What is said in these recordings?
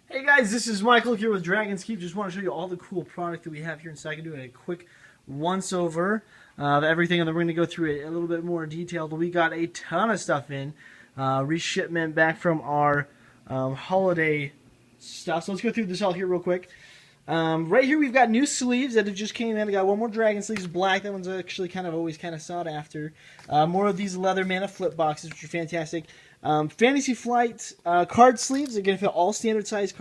Hey guys, this is Michael here with Dragon's Keep. Just want to show you all the cool product that we have here, and so I can do a quick once-over of everything, and then we're going to go through it a little bit more detailed. We got a ton of stuff in, reshipment back from our holiday stuff. So let's go through this all here real quick. Right here we've got new sleeves that have just came in. I got one more Dragon sleeves, black. That one's actually always sought after. More of these leather mana flip boxes, which are fantastic. Fantasy Flight card sleeves. They're gonna fit all standard size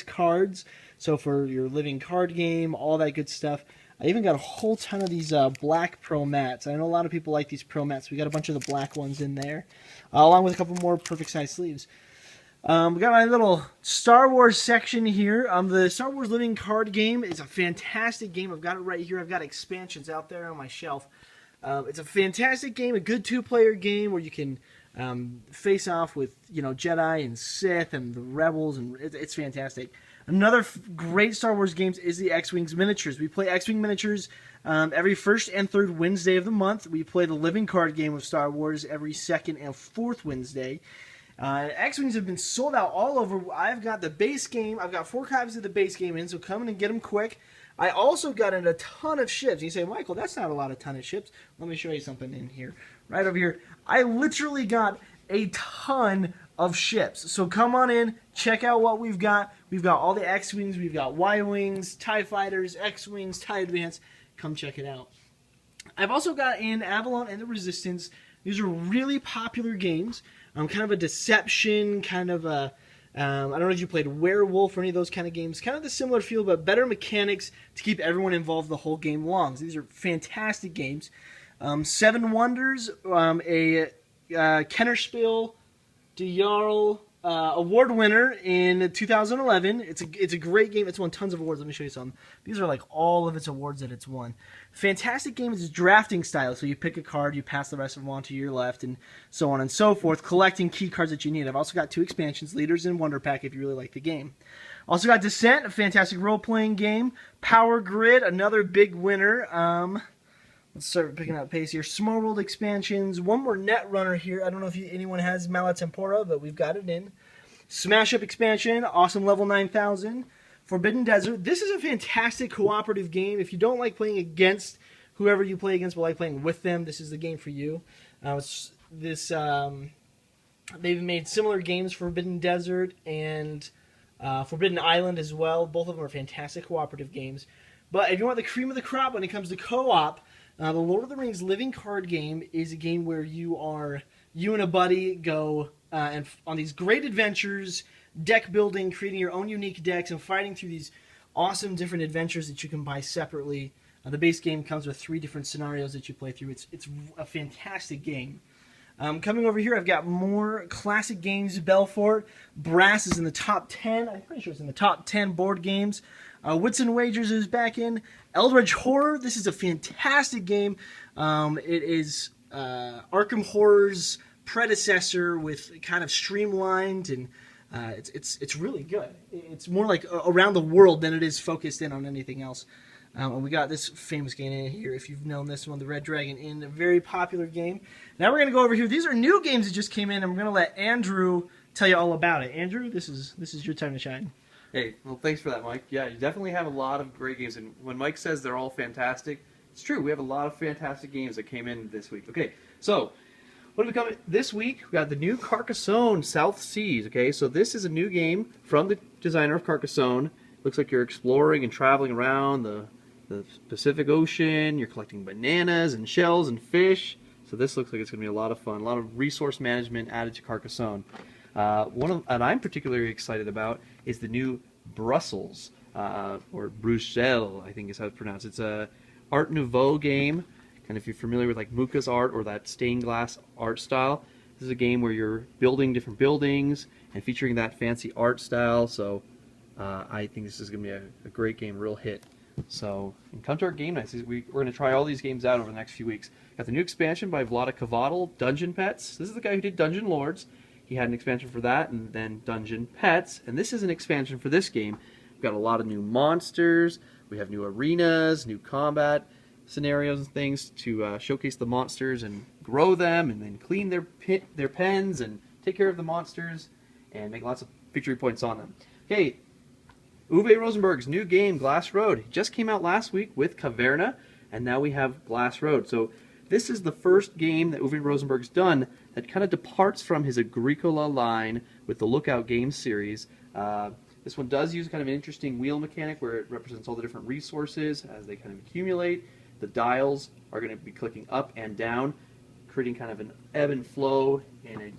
cards. So for your living card game, all that good stuff. I even got a whole ton of these black pro mats. I know a lot of people like these pro mats. We got a bunch of the black ones in there, along with a couple more perfect size sleeves. We got my little Star Wars section here. The Star Wars Living Card game is a fantastic game. I've got it right here. I've got expansions out there on my shelf. It's a fantastic game, a good two-player game where you can face off with Jedi and Sith and the Rebels, and it's fantastic. Another great Star Wars games is the X-Wings miniatures. We play X-Wing miniatures every first and third Wednesday of the month. We play the Living Card game of Star Wars every second and fourth Wednesday. X-Wings have been sold out all over. I've got the base game. I've got 4 copies of the base game in, so come in and get them quick. I also got in a ton of ships. You say, Michael, that's not a ton of ships. Let me show you something in here. Right over here. I literally got a ton of ships. So come on in, check out what we've got. We've got all the X-Wings, we've got Y-Wings, TIE Fighters, X-Wings, TIE Advance. Come check it out. I've also got in Avalon and the Resistance. These are really popular games. Kind of a deception, kind of a... I don't know if you played Werewolf or any of those kind of games. Kind of the similar feel, but better mechanics to keep everyone involved the whole game long. So these are fantastic games. Seven Wonders, a Kennerspiel de Jarl award winner in 2011. It's a great game. It's won tons of awards. Let me show you some. These are like all of its awards that it's won. Fantastic game. It's drafting style. So you pick a card, you pass the rest of them on to your left, and so on and so forth, collecting key cards that you need. I've also got 2 expansions, Leaders and Wonder Pack, if you really like the game. Also got Descent, a fantastic role-playing game. Power Grid, another big winner. Let's start picking up pace here. Small World expansions. One more Netrunner here. I don't know if anyone has Malatempora, but we've got it in. Smash Up expansion. Awesome level 9,000. Forbidden Desert. This is a fantastic cooperative game. If you don't like playing against whoever you play against, but like playing with them, this is the game for you. They've made similar games, Forbidden Desert and Forbidden Island as well. Both of them are fantastic cooperative games. But if you want the cream of the crop when it comes to co-op, the Lord of the Rings Living Card game is a game where you and a buddy go and on these great adventures, deck building, creating your own unique decks, and fighting through these awesome different adventures that you can buy separately. The base game comes with 3 different scenarios that you play through. It's a fantastic game. Coming over here, I've got more classic games. Belfort, Brass is in the top 10. I'm pretty sure it's in the top 10 board games. Wits and Wagers is back in. Eldritch Horror, this is a fantastic game. It is Arkham Horror's predecessor with kind of streamlined, and it's really good. It's more like around the world than it is focused in on anything else. And we got this famous game in here, if you've known this one, the Red Dragon Inn, a very popular game. Now we're going to go over here. These are new games that just came in, and we're going to let Andrew tell you all about it. Andrew, this is your time to shine. Hey, well, thanks for that, Mike. Yeah, you definitely have a lot of great games, and when Mike says they're all fantastic, it's true. We have a lot of fantastic games that came in this week. Okay, so what have we come this week? We got the new Carcassonne South Seas. Okay, so this is a new game from the designer of Carcassonne. Looks like you're exploring and traveling around the Pacific Ocean. You're collecting bananas and shells and fish. So this looks like it's going to be a lot of fun. A lot of resource management added to Carcassonne. And I'm particularly excited about is the new Brussels, or Bruxelles, I think is how it's pronounced. It's a Art Nouveau game, and if you're familiar with like Muka's art or that stained glass art style, this is a game where you're building different buildings and featuring that fancy art style. So I think this is going to be a great game, real hit. So come to our game nights. We're going to try all these games out over the next few weeks. Got the new expansion by Vlada Kavatal, Dungeon Pets. This is the guy who did Dungeon Lords. He had an expansion for that, and then Dungeon Pets. And this is an expansion for this game. We've got a lot of new monsters. We have new arenas, new combat scenarios and things to showcase the monsters and grow them, and then clean their pens and take care of the monsters. and make lots of victory points on them. Okay, Uwe Rosenberg's new game, Glass Road. It just came out last week with Caverna, and now we have Glass Road. So this is the first game that Uwe Rosenberg's done that kind of departs from his Agricola line with the Lookout Games series. This one does use kind of an interesting wheel mechanic where it represents all the different resources as they kind of accumulate. The dials are going to be clicking up and down, creating kind of an ebb and flow in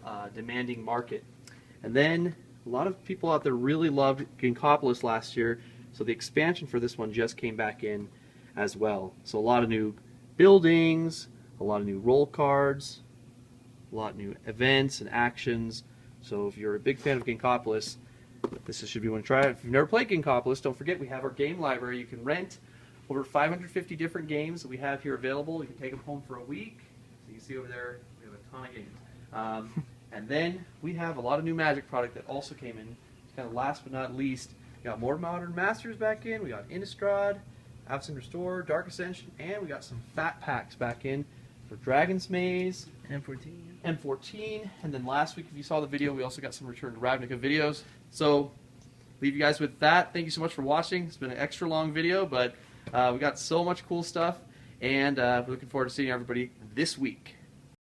a demanding market. And then a lot of people out there really loved Ginkopolis last year, so the expansion for this one just came back in as well. So a lot of new buildings, a lot of new role cards, a lot of new events and actions. So if you're a big fan of Ginkopolis, this should be one to try it. If you've never played Ginkopolis, don't forget we have our game library. You can rent over 550 different games that we have here available. You can take them home for a week. So you can see over there, we have a ton of games. And then we have a lot of new Magic product that also came in. Kind of last but not least, we got more Modern Masters back in. We got Innistrad, Absent Restore, Dark Ascension, and we got some fat packs back in for Dragon's Maze, M14, and then last week, if you saw the video, we also got some Return to Ravnica videos. So, leave you guys with that. Thank you so much for watching. It's been an extra long video, but we got so much cool stuff, and we're looking forward to seeing everybody this week.